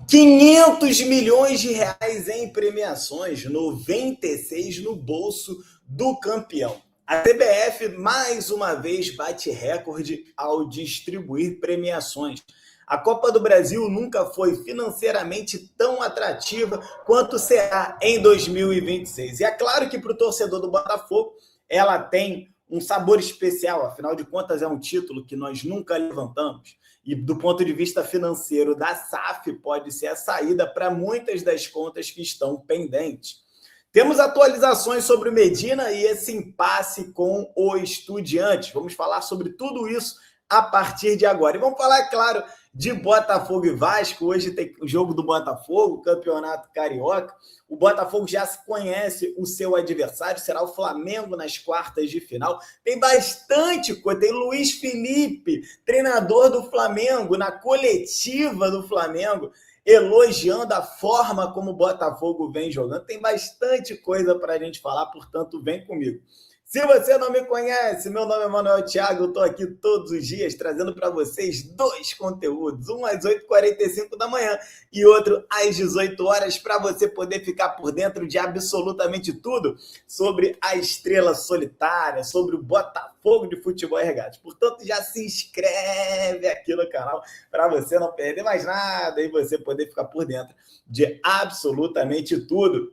500 milhões de reais em premiações, 96 no bolso do campeão. A CBF mais uma vez bate recorde ao distribuir premiações. A Copa do Brasil nunca foi financeiramente tão atrativa quanto será em 2026. E é claro que para o torcedor do Botafogo ela tem um sabor especial, afinal de contas é um título que nós nunca levantamos. E do ponto de vista financeiro da SAF, pode ser a saída para muitas das contas que estão pendentes. Temos atualizações sobre o Medina e esse impasse com o Estudiantes. Vamos falar sobre tudo isso a partir de agora. E vamos falar, claro, de Botafogo e Vasco. Hoje tem o jogo do Botafogo, Campeonato Carioca. O Botafogo já se conhece o seu adversário, será o Flamengo nas quartas de final. Tem bastante coisa, tem Luiz Felipe, treinador do Flamengo, na coletiva do Flamengo, elogiando a forma como o Botafogo vem jogando. Tem bastante coisa para a gente falar, portanto, vem comigo. Se você não me conhece, meu nome é Manuel Thiago, eu estou aqui todos os dias trazendo para vocês dois conteúdos, um às 8h45 da manhã e outro às 18 horas, para você poder ficar por dentro de absolutamente tudo sobre a estrela solitária, sobre o Botafogo de Futebol e Regatas. Portanto, já se inscreve aqui no canal para você não perder mais nada e você poder ficar por dentro de absolutamente tudo.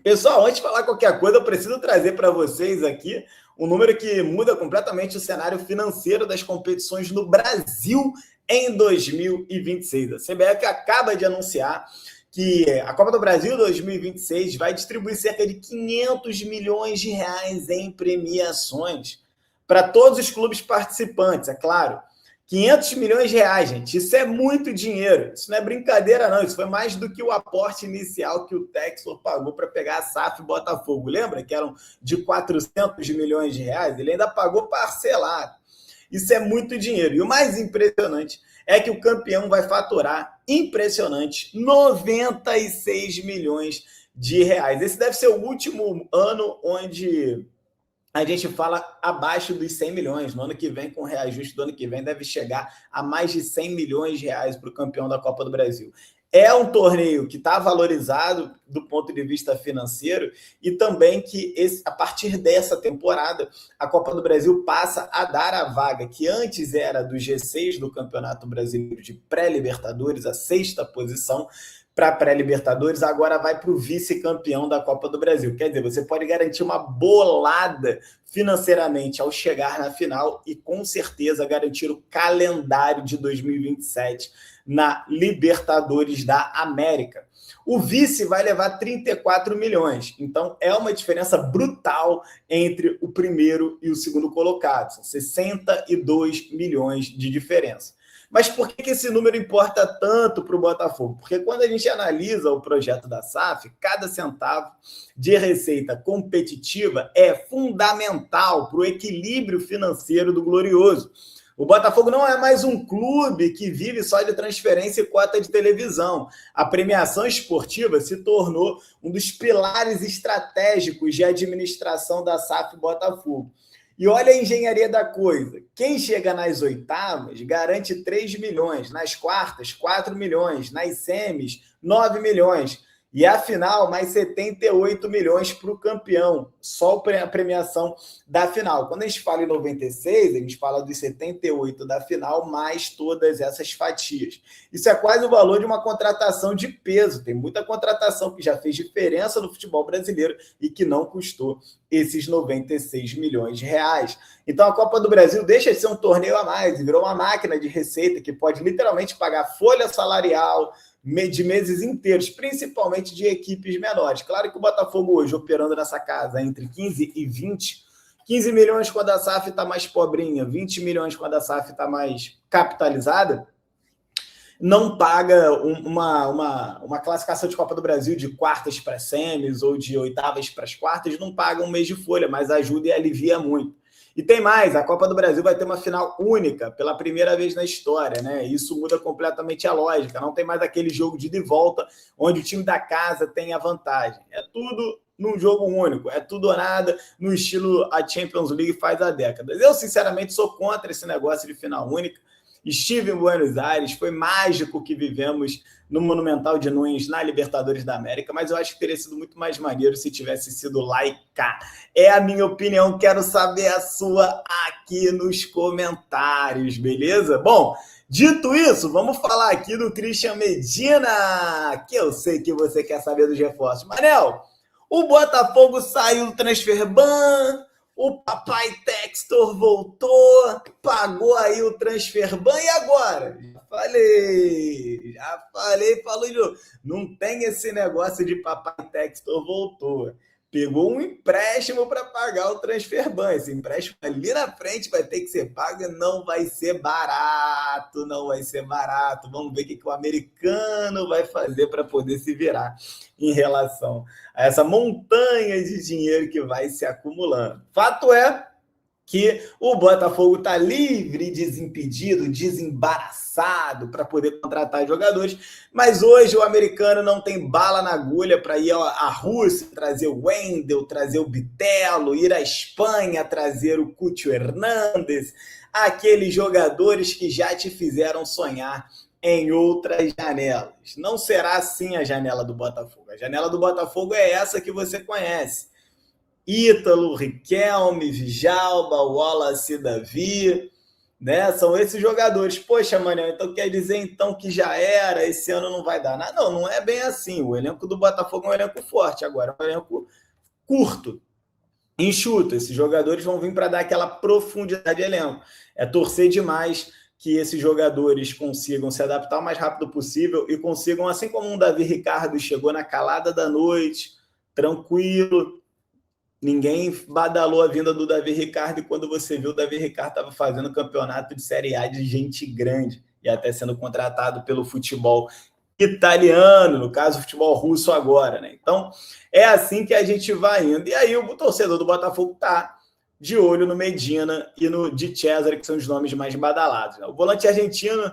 Pessoal, antes de falar qualquer coisa, eu preciso trazer para vocês aqui um número que muda completamente o cenário financeiro das competições no Brasil em 2026. A CBF acaba de anunciar que a Copa do Brasil 2026 vai distribuir cerca de 500 milhões de reais em premiações para todos os clubes participantes, é claro. 500 milhões de reais, gente, isso é muito dinheiro, isso não é brincadeira não, isso foi mais do que o aporte inicial que o Textor pagou para pegar a SAF e Botafogo, lembra que eram de 400 milhões de reais? Ele ainda pagou parcelado, isso é muito dinheiro, e o mais impressionante é que o campeão vai faturar, impressionante, 96 milhões de reais, esse deve ser o último ano onde a gente fala abaixo dos 100 milhões. No ano que vem, com o reajuste do ano que vem, deve chegar a mais de 100 milhões de reais para o campeão da Copa do Brasil. É um torneio que está valorizado do ponto de vista financeiro e também que, a partir dessa temporada, a Copa do Brasil passa a dar a vaga que antes era do G6 do Campeonato Brasileiro de pré-Libertadores, a 6ª posição, para pré-Libertadores, agora vai para o vice-campeão da Copa do Brasil. Quer dizer, você pode garantir uma bolada financeiramente ao chegar na final e, com certeza, garantir o calendário de 2027 na Libertadores da América. O vice vai levar 34 milhões, então é uma diferença brutal entre o primeiro e o segundo colocado, são 62 milhões de diferença. Mas por que esse número importa tanto para o Botafogo? Porque quando a gente analisa o projeto da SAF, cada centavo de receita competitiva é fundamental para o equilíbrio financeiro do Glorioso. O Botafogo não é mais um clube que vive só de transferência e cota de televisão. A premiação esportiva se tornou um dos pilares estratégicos de administração da SAF Botafogo. E olha a engenharia da coisa. Quem chega nas oitavas garante 3 milhões, nas quartas, 4 milhões, nas semis, 9 milhões. E a final, mais 78 milhões para o campeão. Só a premiação da final. Quando a gente fala em 96, a gente fala dos 78 da final, mais todas essas fatias. Isso é quase o valor de uma contratação de peso. Tem muita contratação que já fez diferença no futebol brasileiro e que não custou esses 96 milhões de reais. Então, a Copa do Brasil deixa de ser um torneio a mais e virou uma máquina de receita que pode literalmente pagar folha salarial de meses inteiros, principalmente de equipes menores. Claro que o Botafogo hoje, operando nessa casa entre 15 e 20, 15 milhões quando a SAF está mais pobrinha, 20 milhões quando a SAF está mais capitalizada, não paga uma classificação de Copa do Brasil de quartas para semis ou de oitavas para as quartas, não paga um mês de folha, mas ajuda e alivia muito. E tem mais, a Copa do Brasil vai ter uma final única, pela primeira vez na história, né? Isso muda completamente a lógica, não tem mais aquele jogo de ida e volta, onde o time da casa tem a vantagem. É tudo num jogo único, é tudo ou nada, no estilo a Champions League faz há décadas. Eu, sinceramente, sou contra esse negócio de final única, estive em Buenos Aires, foi mágico o que vivemos no Monumental de Nunes, na Libertadores da América, mas eu acho que teria sido muito mais maneiro se tivesse sido lá e cá. É a minha opinião, quero saber a sua aqui nos comentários, beleza? Bom, dito isso, vamos falar aqui do Christian Medina, que eu sei que você quer saber dos reforços. Manel, o Botafogo saiu do transfer ban, o papai Textor voltou, pagou aí o transfer ban e agora? Já falei, falou de novo. Não tem esse negócio de papai Textor voltou. Pegou um empréstimo para pagar o transfer ban. Esse empréstimo ali na frente vai ter que ser pago, não vai ser barato, não vai ser barato. Vamos ver o que o americano vai fazer para poder se virar em relação a essa montanha de dinheiro que vai se acumulando. Fato é que o Botafogo está livre, desimpedido, desembaraçado para poder contratar jogadores, mas hoje o americano não tem bala na agulha para ir à Rússia, trazer o Wendel, trazer o Bitelo, ir à Espanha, trazer o Cúcio Hernández, aqueles jogadores que já te fizeram sonhar em outras janelas. Não será assim a janela do Botafogo. A janela do Botafogo é essa que você conhece. Ítalo, Riquelme, Djalma, Wallace, Davi, né? São esses jogadores. Poxa, Manel, então quer dizer então que já era, esse ano não vai dar nada? Não, não é bem assim. O elenco do Botafogo é um elenco forte, agora é um elenco curto, enxuto. Esses jogadores vão vir para dar aquela profundidade de elenco. É torcer demais que esses jogadores consigam se adaptar o mais rápido possível e consigam, assim como um Davi Ricardo chegou na calada da noite, tranquilo. Ninguém badalou a vinda do Davi Ricardo e quando você viu, o Davi Ricardo estava fazendo campeonato de Série A de gente grande e até sendo contratado pelo futebol italiano, no caso, o futebol russo agora, né? Então, é assim que a gente vai indo. E aí o torcedor do Botafogo está de olho no Medina e no Di Cesare, que são os nomes mais badalados, né? O volante argentino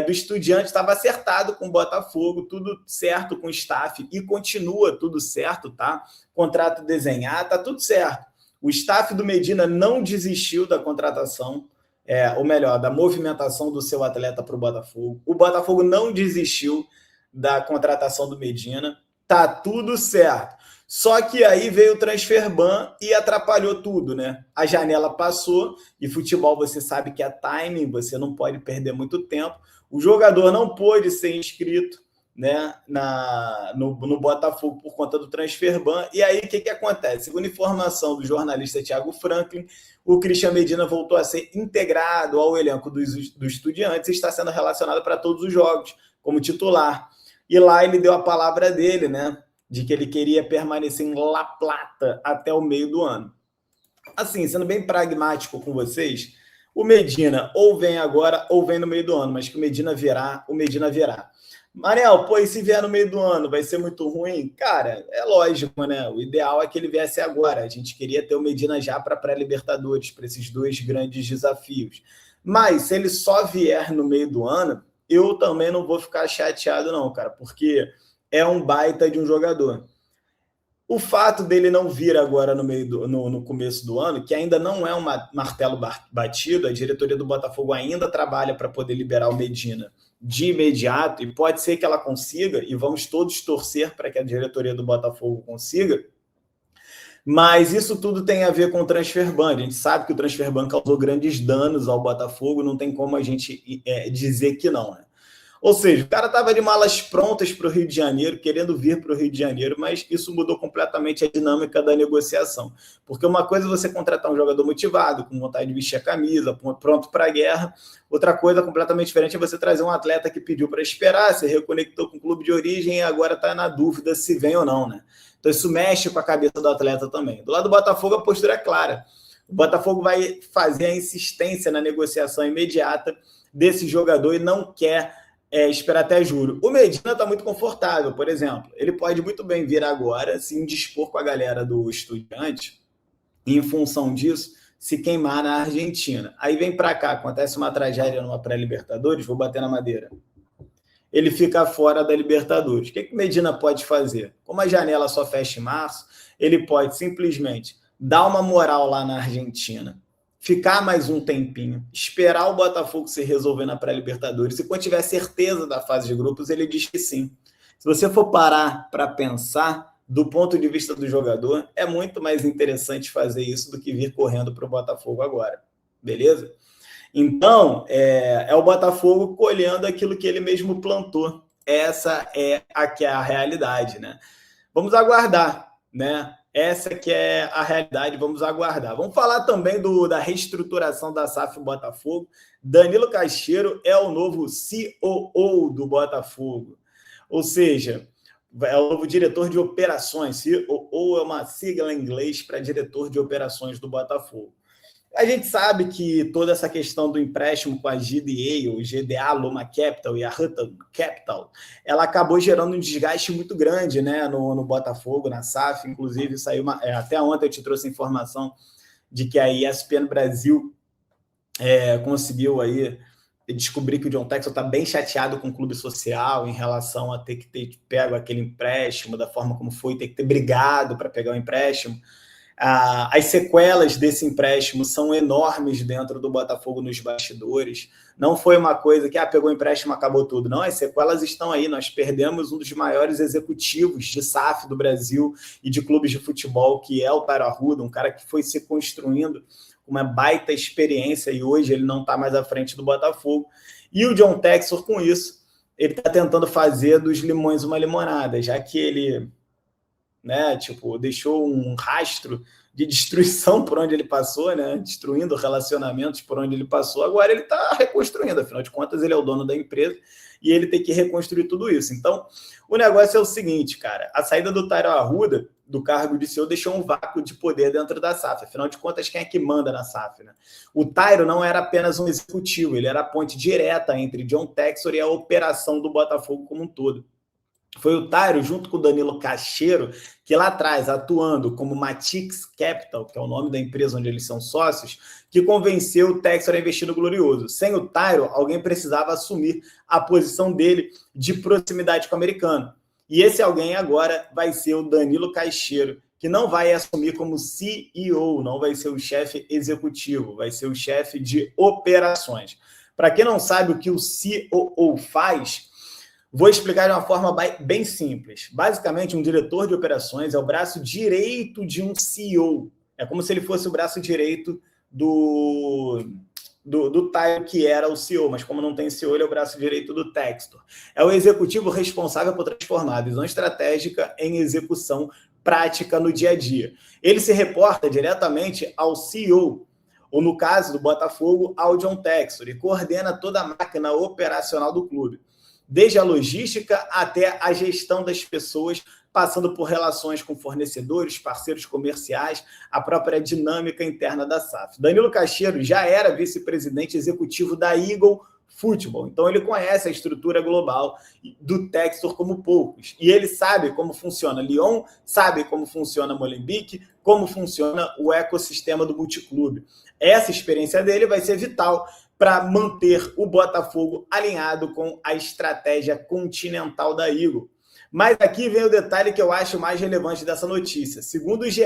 do Estudiantes estava acertado com o Botafogo, tudo certo com o staff e continua tudo certo, tá? Contrato desenhado, tá tudo certo. O staff do Medina não desistiu da contratação, ou melhor, da movimentação do seu atleta para o Botafogo. O Botafogo não desistiu da contratação do Medina, tá tudo certo. Só que aí veio o transfer ban e atrapalhou tudo, né? A janela passou e futebol você sabe que é timing, você não pode perder muito tempo. O jogador não pôde ser inscrito, né, no Botafogo por conta do transfer ban. E aí o que acontece? Segundo informação do jornalista Thiago Franklin, o Christian Medina voltou a ser integrado ao elenco do Estudiantes e está sendo relacionado para todos os jogos como titular. E lá ele deu a palavra dele, né, de que ele queria permanecer em La Plata até o meio do ano. Assim, sendo bem pragmático com vocês, o Medina ou vem agora ou vem no meio do ano, mas que o Medina virá, o Medina virá. Manel, pô, e se vier no meio do ano, vai ser muito ruim? Cara, é lógico, né? O ideal é que ele viesse agora. A gente queria ter o Medina já para pré-Libertadores, para esses dois grandes desafios. Mas se ele só vier no meio do ano, eu também não vou ficar chateado não, cara, porque é um baita de um jogador. O fato dele não vir agora no começo do ano, que ainda não é um martelo batido, a diretoria do Botafogo ainda trabalha para poder liberar o Medina de imediato, e pode ser que ela consiga, e vamos todos torcer para que a diretoria do Botafogo consiga, mas isso tudo tem a ver com o transfer ban. A gente sabe que o transfer ban causou grandes danos ao Botafogo, não tem como a gente dizer que não, né? Ou seja, o cara estava de malas prontas para o Rio de Janeiro, querendo vir para o Rio de Janeiro, mas isso mudou completamente a dinâmica da negociação. Porque uma coisa é você contratar um jogador motivado, com vontade de vestir a camisa, pronto para a guerra. Outra coisa completamente diferente é você trazer um atleta que pediu para esperar, se reconectou com o clube de origem e agora está na dúvida se vem ou não, né? Então isso mexe com a cabeça do atleta também. Do lado do Botafogo, a postura é clara. O Botafogo vai fazer a insistência na negociação imediata desse jogador e não quer esperar até julho. O Medina está muito confortável, por exemplo. Ele pode muito bem vir agora, se indispor com a galera do Estudiantes, e em função disso, se queimar na Argentina. Aí vem para cá, acontece uma tragédia numa pré-Libertadores, vou bater na madeira. Ele fica fora da Libertadores. O que o Medina pode fazer? Como a janela só fecha em março, ele pode simplesmente dar uma moral lá na Argentina, ficar mais um tempinho, esperar o Botafogo se resolver na pré-Libertadores. E quando tiver certeza da fase de grupos, ele diz que sim. Se você for parar para pensar, do ponto de vista do jogador, é muito mais interessante fazer isso do que vir correndo para o Botafogo agora. Beleza? Então, é o Botafogo colhendo aquilo que ele mesmo plantou. Essa é a realidade, né? Vamos aguardar, né? Essa que é a realidade, vamos aguardar. Vamos falar também da reestruturação da SAF Botafogo. Danilo Caixeiro é o novo COO do Botafogo. Ou seja, é o novo diretor de operações. COO é uma sigla em inglês para diretor de operações do Botafogo. A gente sabe que toda essa questão do empréstimo com a GDA, o GDA Loma Capital e a Hutton Capital, ela acabou gerando um desgaste muito grande, né, no Botafogo, na SAF. Inclusive, saiu até ontem eu te trouxe a informação de que a ESPN Brasil conseguiu aí descobrir que o John Textor está bem chateado com o clube social em relação a ter que ter pego aquele empréstimo, da forma como foi, ter que ter brigado para pegar o empréstimo. As sequelas desse empréstimo são enormes dentro do Botafogo nos bastidores. Não foi uma coisa que pegou o empréstimo, acabou tudo. Não, as sequelas estão aí. Nós perdemos um dos maiores executivos de SAF do Brasil e de clubes de futebol, que é o Tairo Arruda, um cara que foi se construindo uma baita experiência e hoje ele não está mais à frente do Botafogo. E o John Textor, com isso, ele está tentando fazer dos limões uma limonada, já que ele deixou um rastro de destruição por onde ele passou, né? Destruindo relacionamentos por onde ele passou. Agora ele está reconstruindo, afinal de contas, ele é o dono da empresa e ele tem que reconstruir tudo isso. Então, o negócio é o seguinte, cara, a saída do Tairo Arruda, do cargo de CEO, deixou um vácuo de poder dentro da SAF. Afinal de contas, quem é que manda na SAF, né? O Tairo não era apenas um executivo, ele era a ponte direta entre John Textor e a operação do Botafogo como um todo. Foi o Tairo, junto com o Danilo Caixeiro, que lá atrás, atuando como Matix Capital, que é o nome da empresa onde eles são sócios, que convenceu o Textor a investir no Glorioso. Sem o Tairo, alguém precisava assumir a posição dele de proximidade com o americano. E esse alguém agora vai ser o Danilo Caixeiro, que não vai assumir como CEO, não vai ser o chefe executivo, vai ser o chefe de operações. Para quem não sabe o que o COO faz, vou explicar de uma forma bem simples. Basicamente, um diretor de operações é o braço direito de um CEO. É como se ele fosse o braço direito do Tairo, que era o CEO, mas como não tem CEO, ele é o braço direito do Textor. É o executivo responsável por transformar a visão estratégica em execução prática no dia a dia. Ele se reporta diretamente ao CEO, ou no caso do Botafogo, ao John Textor, e coordena toda a máquina operacional do clube, desde a logística até a gestão das pessoas, passando por relações com fornecedores, parceiros comerciais, a própria dinâmica interna da SAF. Danilo Caixeiro já era vice-presidente executivo da Eagle Football, então ele conhece a estrutura global do Textor como poucos, e ele sabe como funciona Lyon, sabe como funciona Molenbeek, como funciona o ecossistema do multiclube. Essa experiência dele vai ser vital para manter o Botafogo alinhado com a estratégia continental da Eagle. Mas aqui vem o detalhe que eu acho mais relevante dessa notícia. Segundo o GE,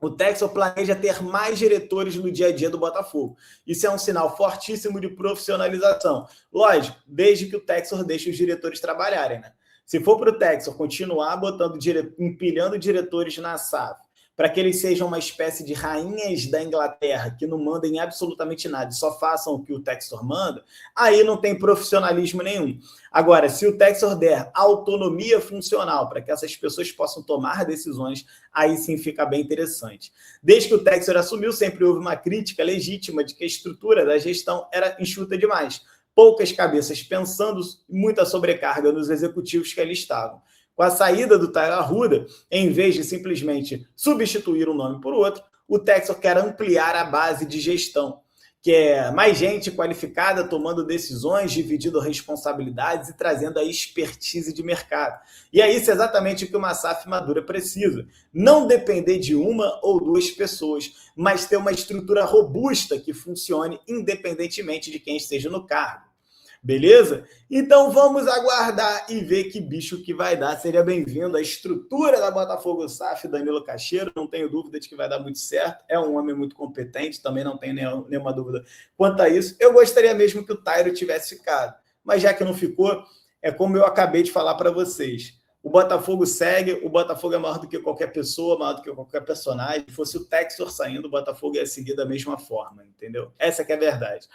o Textor planeja ter mais diretores no dia a dia do Botafogo. Isso é um sinal fortíssimo de profissionalização. Lógico, desde que o Textor deixe os diretores trabalharem, né? Se for para o Textor continuar empilhando diretores na SAF, para que eles sejam uma espécie de rainhas da Inglaterra, que não mandem absolutamente nada, só façam o que o Textor manda, aí não tem profissionalismo nenhum. Agora, se o Textor der autonomia funcional para que essas pessoas possam tomar decisões, aí sim fica bem interessante. Desde que o Textor assumiu, sempre houve uma crítica legítima de que a estrutura da gestão era enxuta demais. Poucas cabeças pensando, muita sobrecarga nos executivos que ali estavam. Com a saída do Tairo Arruda, em vez de simplesmente substituir um nome por outro, o Textor quer ampliar a base de gestão, que é mais gente qualificada tomando decisões, dividindo responsabilidades e trazendo a expertise de mercado. E é isso exatamente o que uma SAF madura precisa. Não depender de uma ou duas pessoas, mas ter uma estrutura robusta que funcione independentemente de quem esteja no cargo. Beleza? Então vamos aguardar e ver que bicho que vai dar. Seria bem-vindo à estrutura da Botafogo SAF, Danilo Cacheiro. Não tenho dúvida de que vai dar muito certo. É um homem muito competente, também não tenho nenhuma dúvida quanto a isso. Eu gostaria mesmo que o Tairo tivesse ficado, mas já que não ficou, é como eu acabei de falar para vocês. O Botafogo segue, o Botafogo é maior do que qualquer pessoa, maior do que qualquer personagem. Se fosse o Textor saindo, o Botafogo ia seguir da mesma forma, entendeu? Essa que é a verdade.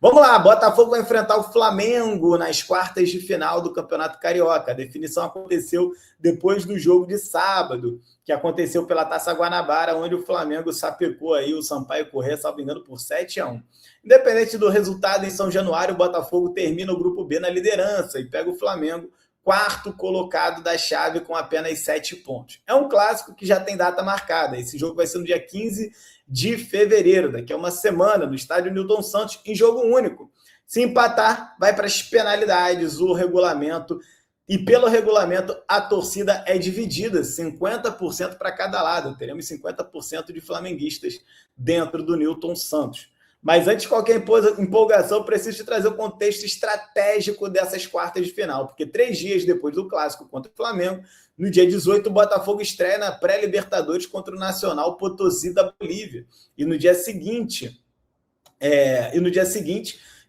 Vamos lá, Botafogo vai enfrentar o Flamengo nas quartas de final do Campeonato Carioca. A definição aconteceu depois do jogo de sábado, que aconteceu pela Taça Guanabara, onde o Flamengo sapecou aí o Sampaio Corrêa, salvo engano, por 7-1. Independente do resultado, em São Januário, o Botafogo termina o Grupo B na liderança e pega o Flamengo, quarto colocado da chave, com apenas 7 pontos. É um clássico que já tem data marcada. Esse jogo vai ser no dia 15 de fevereiro, daqui a uma semana, no estádio Newton Santos, em jogo único. Se empatar, vai para as penalidades, o regulamento, e pelo regulamento a torcida é dividida, 50% para cada lado. Teremos 50% de flamenguistas dentro do Newton Santos. Mas antes de qualquer empolgação, preciso te trazer o contexto estratégico dessas quartas de final, porque 3 dias depois do clássico contra o Flamengo, no dia 18, o Botafogo estreia na pré-Libertadores contra o Nacional Potosí da Bolívia. E no dia seguinte,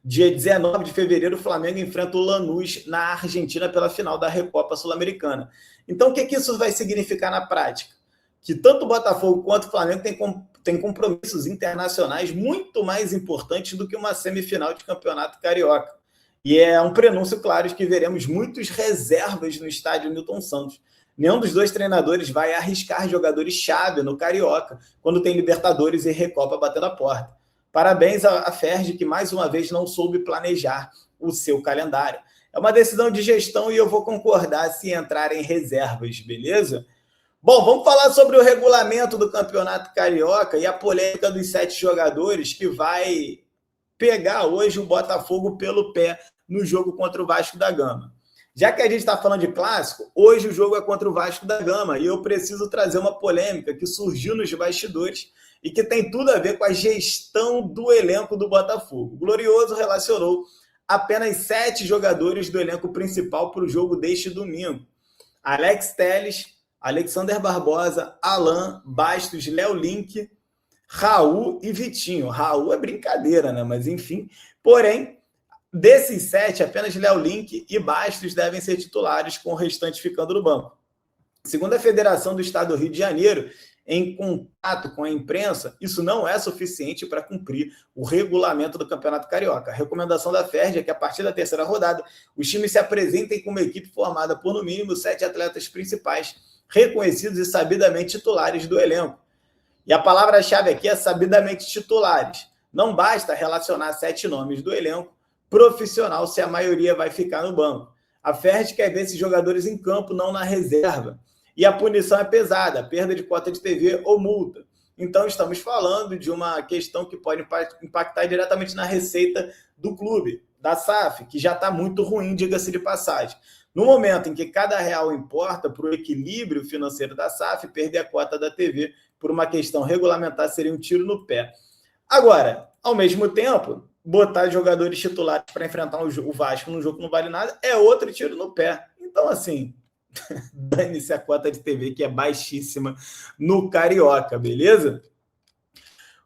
dia 19 de fevereiro, o Flamengo enfrenta o Lanús na Argentina pela final da Recopa Sul-Americana. Então, o que isso vai significar na prática? Que tanto o Botafogo quanto o Flamengo têm compromissos internacionais muito mais importantes do que uma semifinal de campeonato carioca. E é um prenúncio claro de que veremos muitos reservas no estádio Newton Santos. Nenhum dos dois treinadores vai arriscar jogadores-chave no Carioca, quando tem Libertadores e Recopa batendo a porta. Parabéns à Ferdi, que mais uma vez não soube planejar o seu calendário. É uma decisão de gestão e eu vou concordar se entrarem reservas, beleza? Bom, vamos falar sobre o regulamento do Campeonato Carioca e a polêmica dos 7 jogadores que vai pegar hoje o Botafogo pelo pé no jogo contra o Vasco da Gama. Já que a gente está falando de clássico, hoje o jogo é contra o Vasco da Gama e eu preciso trazer uma polêmica que surgiu nos bastidores e que tem tudo a ver com a gestão do elenco do Botafogo. O Glorioso relacionou apenas 7 jogadores do elenco principal para o jogo deste domingo. Alex Telles, Alexander Barbosa, Alan, Bastos, Léo Link, Raul e Vitinho. Raul é brincadeira, né? Mas enfim. Porém, desses 7, apenas Léo Link e Bastos devem ser titulares, com o restante ficando no banco. Segundo a Federação do Estado do Rio de Janeiro, em contato com a imprensa, isso não é suficiente para cumprir o regulamento do Campeonato Carioca. A recomendação da Ferdi é que, a partir da terceira rodada, os times se apresentem com uma equipe formada por, no mínimo, 7 atletas principais, reconhecidos e sabidamente titulares do elenco. E a palavra-chave aqui é sabidamente titulares. Não basta relacionar 7 nomes do elenco profissional se a maioria vai ficar no banco. A Ferdi quer ver esses jogadores em campo, não na reserva. E a punição é pesada, perda de cota de TV ou multa. Então, estamos falando de uma questão que pode impactar diretamente na receita do clube, da SAF, que já está muito ruim, diga-se de passagem. No momento em que cada real importa para o equilíbrio financeiro da SAF, perder a cota da TV por uma questão regulamentar seria um tiro no pé. Agora, ao mesmo tempo, botar jogadores titulares para enfrentar o Vasco num jogo que não vale nada é outro tiro no pé. Então, assim, dane-se a cota de TV, que é baixíssima no Carioca, beleza?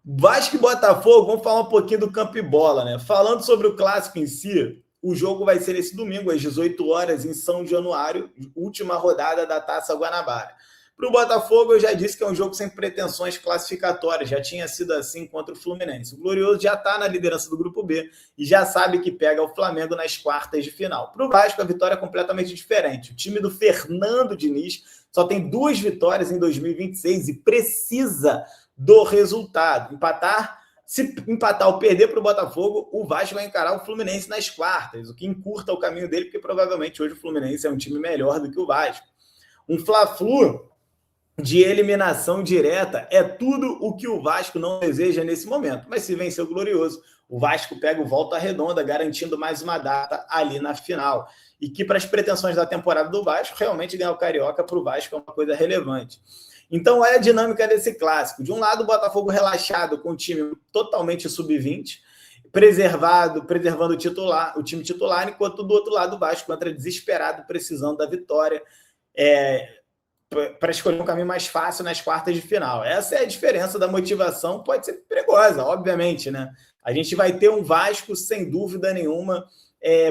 Vasco e Botafogo, vamos falar um pouquinho do campo e bola, né? Falando sobre o clássico em si, o jogo vai ser esse domingo, às 18 horas, em São Januário, última rodada da Taça Guanabara. Para o Botafogo, eu já disse que é um jogo sem pretensões classificatórias, já tinha sido assim contra o Fluminense. O Glorioso já está na liderança do Grupo B e já sabe que pega o Flamengo nas quartas de final. Para o Vasco, a vitória é completamente diferente. O time do Fernando Diniz só tem 2 vitórias em 2026 e precisa do resultado. Se empatar ou perder para o Botafogo, o Vasco vai encarar o Fluminense nas quartas, o que encurta o caminho dele, porque provavelmente hoje o Fluminense é um time melhor do que o Vasco. Um Fla-Flu de eliminação direta é tudo o que o Vasco não deseja nesse momento. Mas se vencer o Glorioso, o Vasco pega o Volta Redonda, garantindo mais uma data ali na final. E que, para as pretensões da temporada do Vasco, realmente ganhar o Carioca para o Vasco é uma coisa relevante. Então, olha a dinâmica desse clássico. De um lado, o Botafogo relaxado, com o time totalmente sub-20, preservando o time titular, enquanto do outro lado o Vasco entra desesperado, precisando da vitória, para escolher um caminho mais fácil nas quartas de final. Essa é a diferença da motivação, pode ser perigosa, obviamente, né? A gente vai ter um Vasco, sem dúvida nenhuma,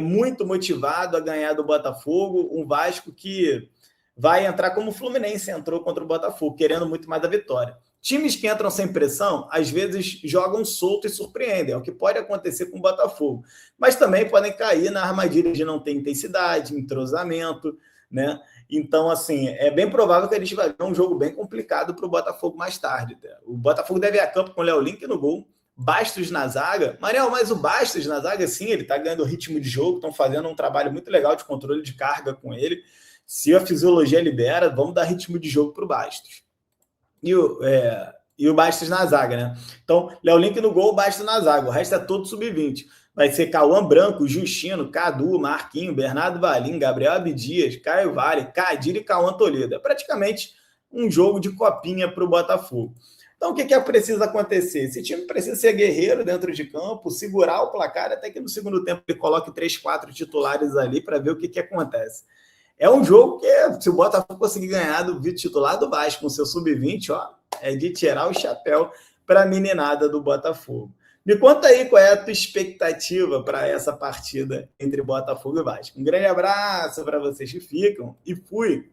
muito motivado a ganhar do Botafogo, um Vasco que vai entrar como o Fluminense entrou contra o Botafogo, querendo muito mais a vitória. Times que entram sem pressão, às vezes jogam solto e surpreendem, é o que pode acontecer com o Botafogo. Mas também podem cair na armadilha de não ter intensidade, entrosamento, né? Então, assim, é bem provável que a gente vai ver um jogo bem complicado para o Botafogo mais tarde. O Botafogo deve ir a campo com o Léo Link no gol, Bastos na zaga. Manel, mas o Bastos na zaga, sim, ele está ganhando ritmo de jogo, estão fazendo um trabalho muito legal de controle de carga com ele. Se a fisiologia libera, vamos dar ritmo de jogo para o Bastos. E o Bastos na zaga, né? Então, Léo Link no gol, Bastos na zaga. O resto é todo sub-20. Vai ser Cauã Branco, Justino, Cadu, Marquinho, Bernardo Valim, Gabriel Abdias, Caio Vale, Cadir e Cauã Toledo. É praticamente um jogo de copinha para o Botafogo. Então, o que precisa acontecer? Esse time precisa ser guerreiro dentro de campo, segurar o placar, até que no segundo tempo ele coloque 3, 4 titulares ali para ver o que acontece. É um jogo que, se o Botafogo conseguir ganhar do titular do Vasco com seu sub-20, ó, é de tirar o chapéu para a meninada do Botafogo. Me conta aí qual é a tua expectativa para essa partida entre Botafogo e Vasco. Um grande abraço para vocês que ficam e fui!